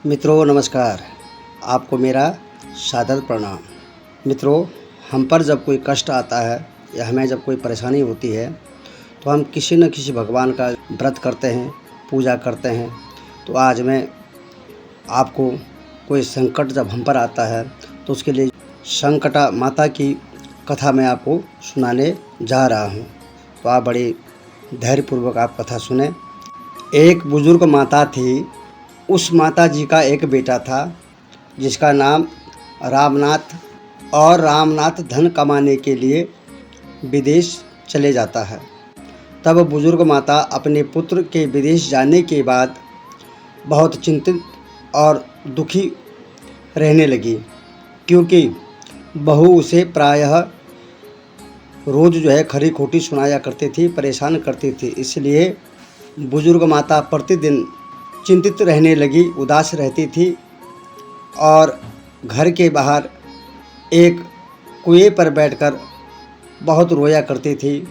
मित्रों नमस्कार। आपको मेरा सादर प्रणाम। मित्रों, हम पर जब कोई कष्ट आता है या हमें जब कोई परेशानी होती है तो हम किसी न किसी भगवान का व्रत करते हैं, पूजा करते हैं। तो आज मैं आपको कोई संकट जब हम पर आता है तो उसके लिए संकटा माता की कथा मैं आपको सुनाने जा रहा हूँ। तो आप बड़ी धैर्यपूर्वक आप कथा सुने। एक बुजुर्ग माता थी। उस माता जी का एक बेटा था जिसका नाम रामनाथ, और रामनाथ धन कमाने के लिए विदेश चले जाता है। तब बुजुर्ग माता अपने पुत्र के विदेश जाने के बाद बहुत चिंतित और दुखी रहने लगी, क्योंकि बहू उसे प्रायः रोज़ खरी खोटी सुनाया करती थी, परेशान करती थी। इसलिए बुजुर्ग माता प्रतिदिन चिंतित रहने लगी, उदास रहती थी और घर के बाहर एक कुएं पर बैठकर बहुत रोया करती थी।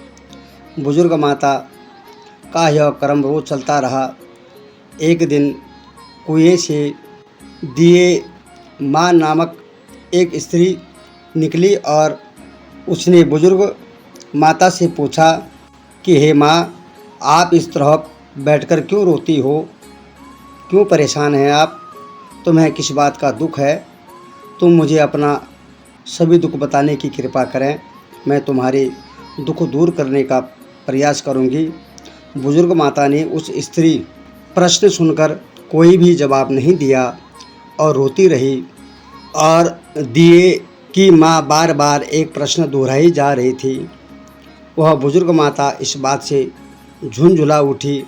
बुजुर्ग माता का यह क्रम रोज चलता रहा। एक दिन कुएं से दिए माँ नामक एक स्त्री निकली और उसने बुजुर्ग माता से पूछा कि हे माँ, आप इस तरह बैठकर क्यों रोती हो, क्यों परेशान हैं आप? तुम्हें किस बात का दुख है? तुम मुझे अपना सभी दुख बताने की कृपा करें, मैं तुम्हारे दुख दूर करने का प्रयास करूंगी। बुजुर्ग माता ने उस स्त्री प्रश्न सुनकर कोई भी जवाब नहीं दिया और रोती रही। और दिए की माँ बार बार एक प्रश्न दोहराई जा रही थी। वह बुजुर्ग माता इस बात से झुंझुला उठी।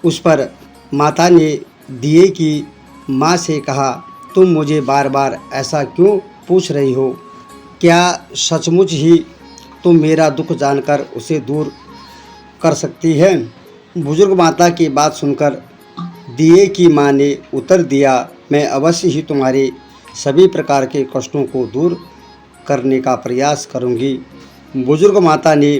उस पर माता ने दिए की माँ से कहा, तुम मुझे बार बार ऐसा क्यों पूछ रही हो? क्या सचमुच ही तुम मेरा दुख जानकर उसे दूर कर सकती है? बुजुर्ग माता की बात सुनकर दिए की माँ ने उत्तर दिया, मैं अवश्य ही तुम्हारे सभी प्रकार के कष्टों को दूर करने का प्रयास करूंगी। बुजुर्ग माता ने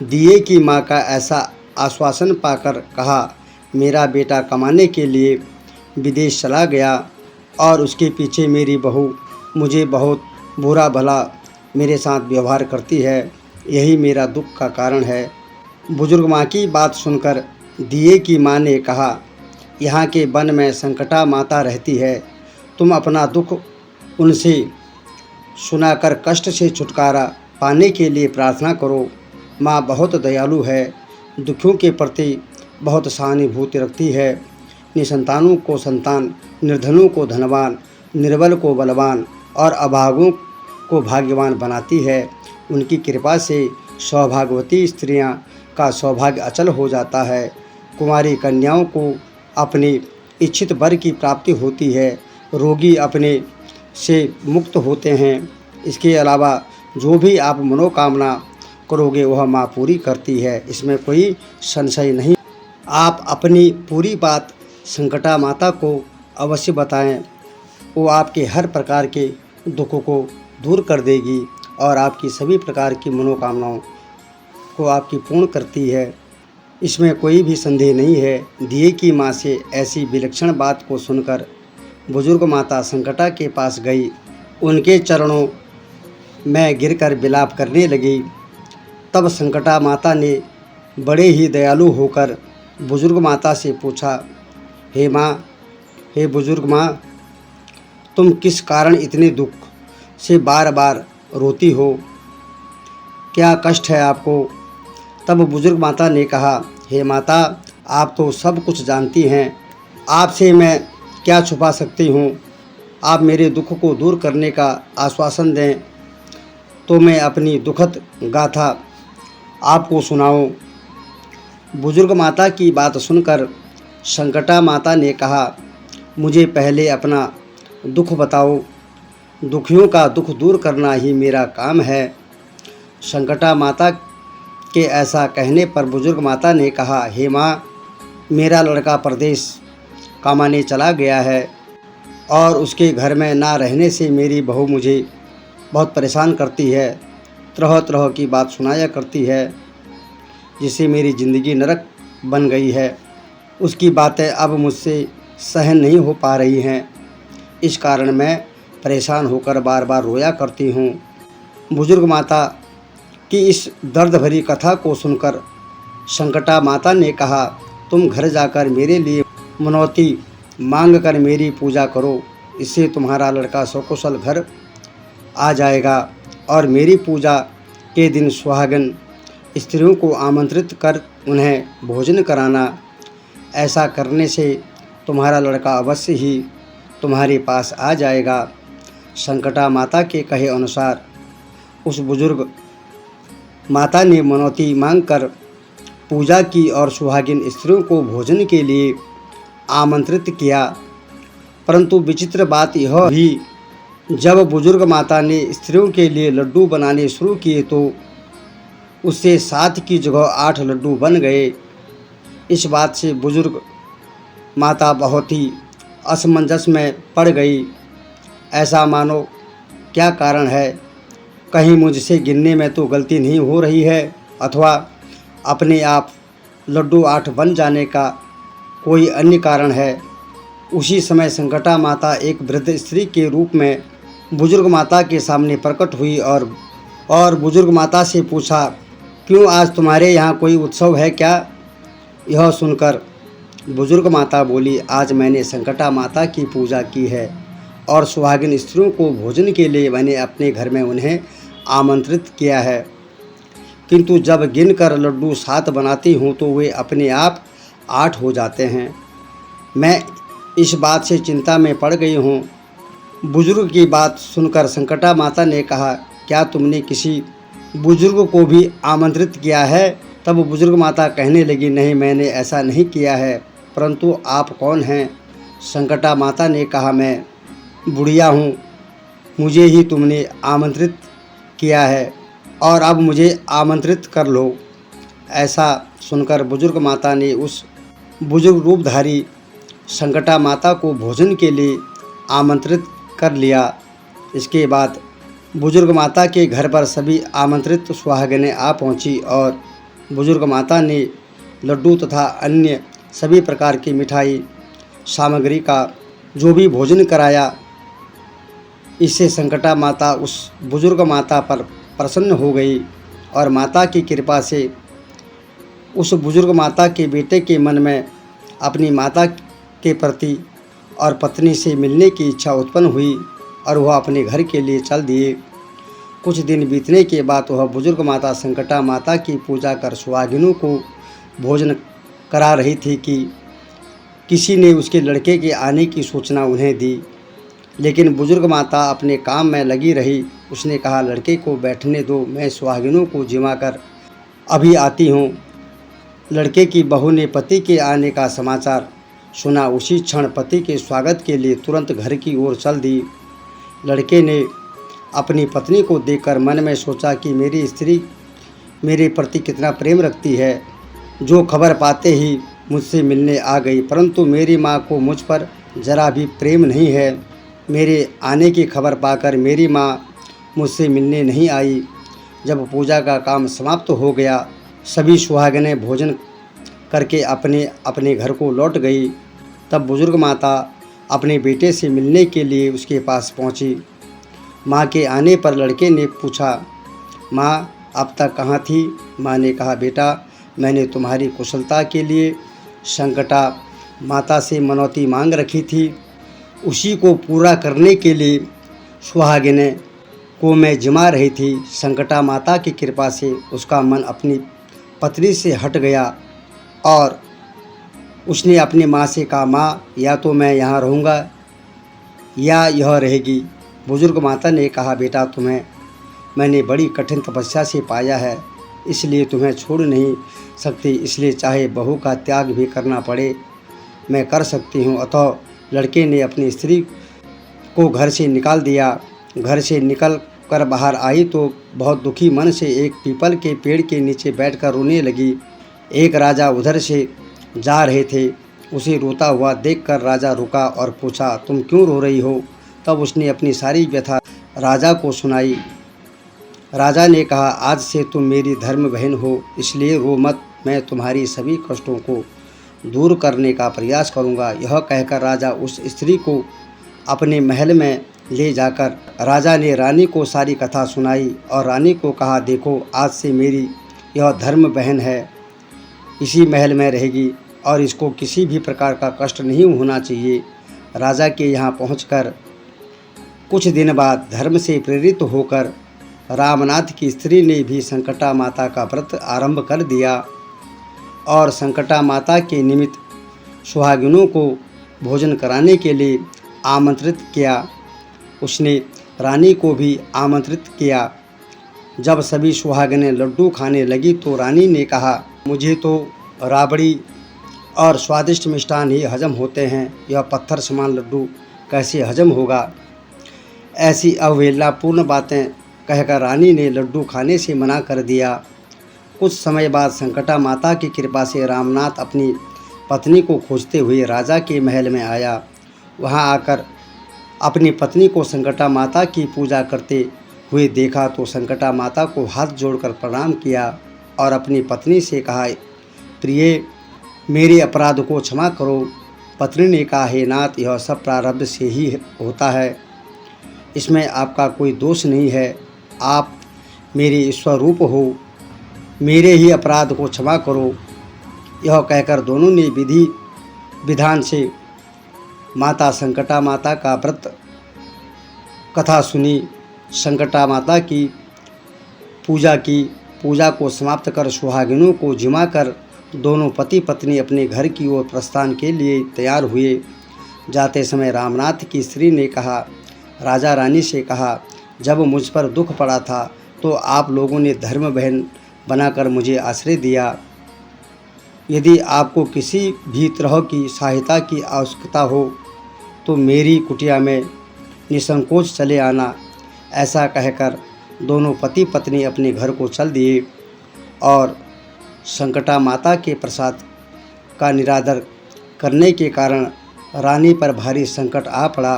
दिए की माँ का ऐसा आश्वासन पाकर कहा, मेरा बेटा कमाने के लिए विदेश चला गया और उसके पीछे मेरी बहू मुझे बहुत बुरा भला मेरे साथ व्यवहार करती है, यही मेरा दुख का कारण है। बुजुर्ग माँ की बात सुनकर दिए की माँ ने कहा, यहाँ के वन में संकटा माता रहती है, तुम अपना दुख उनसे सुनाकर कष्ट से छुटकारा पाने के लिए प्रार्थना करो। माँ बहुत दयालु है, दुखियों के प्रति बहुत सहानुभूति रखती है। निसंतानों को संतान, निर्धनों को धनवान, निर्बल को बलवान और अभागों को भाग्यवान बनाती है। उनकी कृपा से सौभाग्यवती स्त्रियां का सौभाग्य अचल हो जाता है। कुंवारी कन्याओं को अपनी इच्छित वर की प्राप्ति होती है। रोगी अपने से मुक्त होते हैं। इसके अलावा जो भी आप मनोकामना करोगे वह माँ पूरी करती है, इसमें कोई संशय नहीं। आप अपनी पूरी बात संकटा माता को अवश्य बताएं, वो आपके हर प्रकार के दुखों को दूर कर देगी और आपकी सभी प्रकार की मनोकामनाओं को आपकी पूर्ण करती है, इसमें कोई भी संदेह नहीं है। दिए की माँ से ऐसी विलक्षण बात को सुनकर बुजुर्ग माता संकटा के पास गई, उनके चरणों में गिरकर विलाप करने लगी। तब संकटा माता ने बड़े ही दयालु होकर बुजुर्ग माता से पूछा, हे माँ, हे बुजुर्ग माँ, तुम किस कारण इतने दुख से बार बार रोती हो? क्या कष्ट है आपको? तब बुजुर्ग माता ने कहा, हे माता, आप तो सब कुछ जानती हैं, आपसे मैं क्या छुपा सकती हूँ? आप मेरे दुख को दूर करने का आश्वासन दें तो मैं अपनी दुखद गाथा आपको सुनाऊं। बुजुर्ग माता की बात सुनकर संकटा माता ने कहा, मुझे पहले अपना दुख बताओ, दुखियों का दुख दूर करना ही मेरा काम है। संकटा माता के ऐसा कहने पर बुजुर्ग माता ने कहा, हे माँ, मेरा लड़का परदेश कमाने चला गया है और उसके घर में ना रहने से मेरी बहू मुझे बहुत परेशान करती है, तरह तरह की बात सुनाया करती है, जिससे मेरी ज़िंदगी नरक बन गई है। उसकी बातें अब मुझसे सहन नहीं हो पा रही हैं। इस कारण मैं परेशान होकर बार बार रोया करती हूँ। बुजुर्ग माता की इस दर्द भरी कथा को सुनकर संकटा माता ने कहा, तुम घर जाकर मेरे लिए मनौती मांग कर मेरी पूजा करो, इससे तुम्हारा लड़का सकुशल घर आ जाएगा। और मेरी पूजा के दिन सुहागन स्त्रियों को आमंत्रित कर उन्हें भोजन कराना। ऐसा करने से तुम्हारा लड़का अवश्य ही तुम्हारे पास आ जाएगा। संकटा माता के कहे अनुसार उस बुजुर्ग माता ने मनौती मांगकर पूजा की और सुहागिन स्त्रियों को भोजन के लिए आमंत्रित किया। परंतु विचित्र बात यह हुई, जब बुजुर्ग माता ने स्त्रियों के लिए लड्डू बनाने शुरू किए तो उससे 7 की जगह 8 लड्डू बन गए। इस बात से बुजुर्ग माता बहुत ही असमंजस में पड़ गई। ऐसा मानो क्या कारण है, कहीं मुझसे गिनने में तो गलती नहीं हो रही है अथवा अपने आप लड्डू 8 बन जाने का कोई अन्य कारण है। उसी समय संकटा माता एक वृद्ध स्त्री के रूप में बुजुर्ग माता के सामने प्रकट हुई और बुजुर्ग माता से पूछा, क्यों आज तुम्हारे यहाँ कोई उत्सव है क्या? यह सुनकर बुजुर्ग माता बोली, आज मैंने संकटा माता की पूजा की है और सुहागिन स्त्रियों को भोजन के लिए मैंने अपने घर में उन्हें आमंत्रित किया है, किंतु जब गिनकर लड्डू 7 बनाती हूँ तो वे अपने आप 8 हो जाते हैं। मैं इस बात से चिंता में पड़ गई हूँ। बुजुर्ग की बात सुनकर संकटा माता ने कहा, क्या तुमने किसी बुजुर्ग को भी आमंत्रित किया है? तब बुजुर्ग माता कहने लगी, नहीं, मैंने ऐसा नहीं किया है। परंतु आप कौन हैं? संकटा माता ने कहा, मैं बुढ़िया हूँ, मुझे ही तुमने आमंत्रित किया है और अब मुझे आमंत्रित कर लो। ऐसा सुनकर बुजुर्ग माता ने उस बुजुर्ग रूपधारी संकटा माता को भोजन के लिए आमंत्रित कर लिया। इसके बाद बुजुर्ग माता के घर पर सभी आमंत्रित सुहागिनें आ पहुंची और बुजुर्ग माता ने लड्डू तथा अन्य सभी प्रकार की मिठाई सामग्री का जो भी भोजन कराया। इससे संकटा माता उस बुजुर्ग माता पर प्रसन्न हो गई और माता की कृपा से उस बुजुर्ग माता के बेटे के मन में अपनी माता के प्रति और पत्नी से मिलने की इच्छा उत्पन्न हुई और वह अपने घर के लिए चल दिए। कुछ दिन बीतने के बाद वह बुजुर्ग माता संकटा माता की पूजा कर सुहागिनों को भोजन करा रही थी कि किसी ने उसके लड़के के आने की सूचना उन्हें दी, लेकिन बुजुर्ग माता अपने काम में लगी रही। उसने कहा, लड़के को बैठने दो, मैं सुहागिनों को जिमा कर अभी आती हूँ। लड़के की बहू ने पति के आने का समाचार सुना। उसी क्षण पति के स्वागत के लिए तुरंत घर की ओर चल दी। लड़के ने अपनी पत्नी को देखकर मन में सोचा कि मेरी स्त्री मेरे प्रति कितना प्रेम रखती है, जो खबर पाते ही मुझसे मिलने आ गई। परंतु मेरी माँ को मुझ पर जरा भी प्रेम नहीं है। मेरे आने की खबर पाकर मेरी माँ मुझसे मिलने नहीं आई। जब पूजा का काम समाप्त हो गया, सभी सुहागिनें भोजन करके अपने अपने घर को लौट गई। तब बुजुर्ग माता अपने बेटे से मिलने के लिए उसके पास पहुंची। माँ के आने पर लड़के ने पूछा, माँ अब तक कहाँ थी? माँ ने कहा, बेटा मैंने तुम्हारी कुशलता के लिए संकटा माता से मनौती मांग रखी थी, उसी को पूरा करने के लिए सुहागिनें को मैं जिमा रही थी। संकटा माता की कृपा से उसका मन अपनी पत्नी से हट गया और उसने अपनी माँ से कहा, माँ या तो मैं यहाँ रहूँगा या यह रहेगी। बुजुर्ग माता ने कहा, बेटा तुम्हें मैंने बड़ी कठिन तपस्या से पाया है, इसलिए तुम्हें छोड़ नहीं सकती, इसलिए चाहे बहू का त्याग भी करना पड़े मैं कर सकती हूँ। अतः लड़के ने अपनी स्त्री को घर से निकाल दिया। घर से निकल कर बाहर आई तो बहुत दुखी मन से एक पीपल के पेड़ के नीचे बैठकर रोने लगी। एक राजा उधर से जा रहे थे, उसे रोता हुआ देखकर राजा रुका और पूछा, तुम क्यों रो रही हो? तब उसने अपनी सारी व्यथा राजा को सुनाई। राजा ने कहा, आज से तुम मेरी धर्म बहन हो, इसलिए रो मत, मैं तुम्हारी सभी कष्टों को दूर करने का प्रयास करूंगा। यह कहकर राजा उस स्त्री को अपने महल में ले जाकर राजा ने रानी को सारी कथा सुनाई और रानी को कहा, देखो आज से मेरी यह धर्म बहन है, इसी महल में रहेगी और इसको किसी भी प्रकार का कष्ट नहीं होना चाहिए। राजा के यहाँ पहुंचकर कुछ दिन बाद धर्म से प्रेरित होकर रामनाथ की स्त्री ने भी संकटा माता का व्रत आरंभ कर दिया और संकटा माता के निमित्त सुहागिनों को भोजन कराने के लिए आमंत्रित किया। उसने रानी को भी आमंत्रित किया। जब सभी सुहागिनें लड्डू खाने लगी तो रानी ने कहा, मुझे तो राबड़ी और स्वादिष्ट मिष्ठान ही हजम होते हैं, यह पत्थर समान लड्डू कैसे हजम होगा। ऐसी अवहेलनापूर्ण बातें कहकर रानी ने लड्डू खाने से मना कर दिया। कुछ समय बाद संकटा माता की कृपा से रामनाथ अपनी पत्नी को खोजते हुए राजा के महल में आया। वहां आकर अपनी पत्नी को संकटा माता की पूजा करते हुए देखा तो संकटा माता को हाथ जोड़कर प्रणाम किया और अपनी पत्नी से कहा, प्रिय, मेरे अपराध को क्षमा करो। पत्नी ने कहा, हे नाथ, यह सब प्रारब्ध से ही होता है, इसमें आपका कोई दोष नहीं है। आप मेरे स्वरूप हो, मेरे ही अपराध को क्षमा करो। यह कहकर दोनों ने विधि विधान से माता संकटा माता का व्रत कथा सुनी, संकटा माता की पूजा की। पूजा को समाप्त कर सुहागिनों को जिमा कर दोनों पति पत्नी अपने घर की ओर प्रस्थान के लिए तैयार हुए। जाते समय रामनाथ की स्त्री ने कहा, राजा रानी से कहा, जब मुझ पर दुख पड़ा था तो आप लोगों ने धर्म बहन बनाकर मुझे आश्रय दिया। यदि आपको किसी भी तरह की सहायता की आवश्यकता हो तो मेरी कुटिया में निसंकोच चले आना। ऐसा कहकर दोनों पति पत्नी अपने घर को चल दिए और संकटा माता के प्रसाद का निरादर करने के कारण रानी पर भारी संकट आ पड़ा।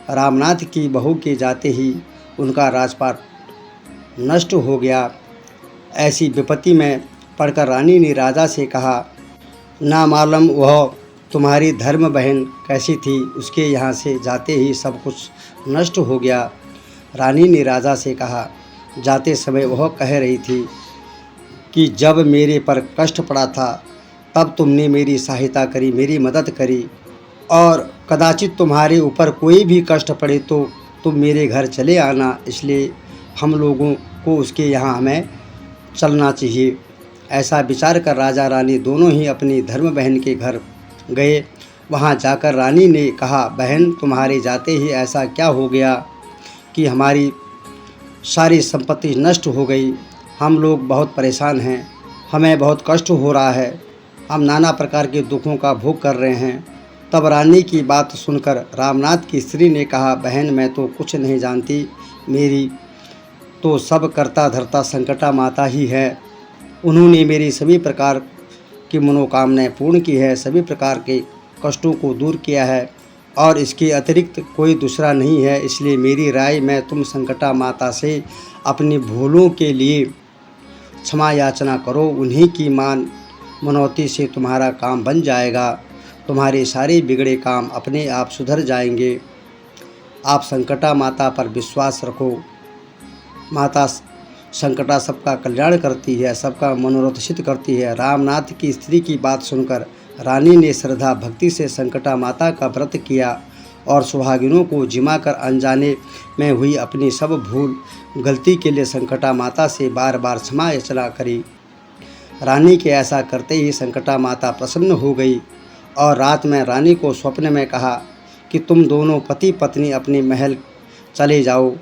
रामनाथ की बहू के जाते ही उनका राजपाट नष्ट हो गया। ऐसी विपत्ति में पड़कर रानी ने राजा से कहा, ना मालूम वह तुम्हारी धर्म बहन कैसी थी, उसके यहाँ से जाते ही सब कुछ नष्ट हो गया। रानी ने राजा से कहा, जाते समय वह कह रही थी कि जब मेरे पर कष्ट पड़ा था तब तुमने मेरी सहायता करी, मेरी मदद करी, और कदाचित तुम्हारे ऊपर कोई भी कष्ट पड़े तो तुम मेरे घर चले आना, इसलिए हम लोगों को उसके यहाँ हमें चलना चाहिए। ऐसा विचार कर राजा रानी दोनों ही अपनी धर्म बहन के घर गए। वहाँ जाकर रानी ने कहा, बहन, तुम्हारे जाते ही ऐसा क्या हो गया कि हमारी सारी संपत्ति नष्ट हो गई। हम लोग बहुत परेशान हैं, हमें बहुत कष्ट हो रहा है, हम नाना प्रकार के दुखों का भोग कर रहे हैं। तब रानी की बात सुनकर रामनाथ की स्त्री ने कहा, बहन, मैं तो कुछ नहीं जानती, मेरी तो सब करता धरता संकटा माता ही है। उन्होंने मेरी सभी प्रकार की मनोकामनाएं पूर्ण की है, सभी प्रकार के कष्टों को दूर किया है और इसके अतिरिक्त कोई दूसरा नहीं है। इसलिए मेरी राय में तुम संकटा माता से अपनी भूलों के लिए क्षमा याचना करो। उन्हीं की मनौती से तुम्हारा काम बन जाएगा, तुम्हारे सारे बिगड़े काम अपने आप सुधर जाएंगे। आप संकटा माता पर विश्वास रखो। माता संकटा सबका कल्याण करती है, सबका मनोरथ सिद्ध करती है। रामनाथ की स्त्री की बात सुनकर रानी ने श्रद्धा भक्ति से संकटा माता का व्रत किया और सुहागिनों को जिमा कर अनजाने में हुई अपनी सब भूल गलती के लिए संकटा माता से बार बार क्षमा याचना करी। रानी के ऐसा करते ही संकटा माता प्रसन्न हो गई और रात में रानी को स्वप्न में कहा कि तुम दोनों पति पत्नी अपने महल चले जाओ,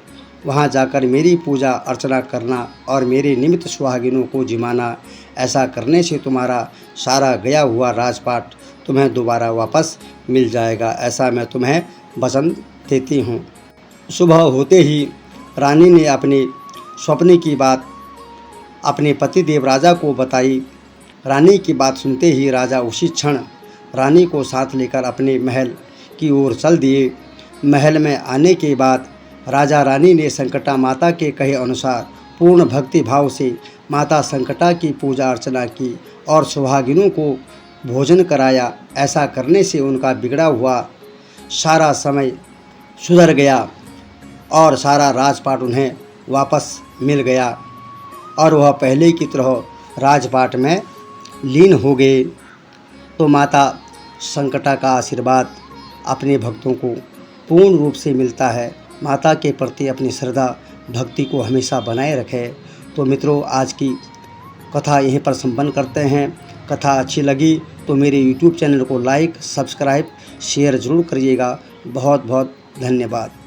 वहाँ जाकर मेरी पूजा अर्चना करना और मेरे निमित्त सुहागिनों को जिमाना। ऐसा करने से तुम्हारा सारा गया हुआ राजपाट तुम्हें दोबारा वापस मिल जाएगा, ऐसा मैं तुम्हें वचन देती हूँ। सुबह होते ही रानी ने अपने स्वप्न की बात अपने पति देव राजा को बताई। रानी की बात सुनते ही राजा उसी क्षण रानी को साथ लेकर अपने महल की ओर चल दिए। महल में आने के बाद राजा रानी ने संकटा माता के कहे अनुसार पूर्ण भक्ति भाव से माता संकटा की पूजा अर्चना की और सुहागिनों को भोजन कराया। ऐसा करने से उनका बिगड़ा हुआ सारा समय सुधर गया और सारा राजपाट उन्हें वापस मिल गया और वह पहले की तरह राजपाट में लीन हो गए। तो माता संकटा का आशीर्वाद अपने भक्तों को पूर्ण रूप से मिलता है। माता के प्रति अपनी श्रद्धा भक्ति को हमेशा बनाए रखें। तो मित्रों, आज की कथा यहीं पर संपन्न करते हैं। कथा अच्छी लगी तो मेरे YouTube चैनल को लाइक, सब्सक्राइब, शेयर ज़रूर करिएगा। बहुत बहुत धन्यवाद।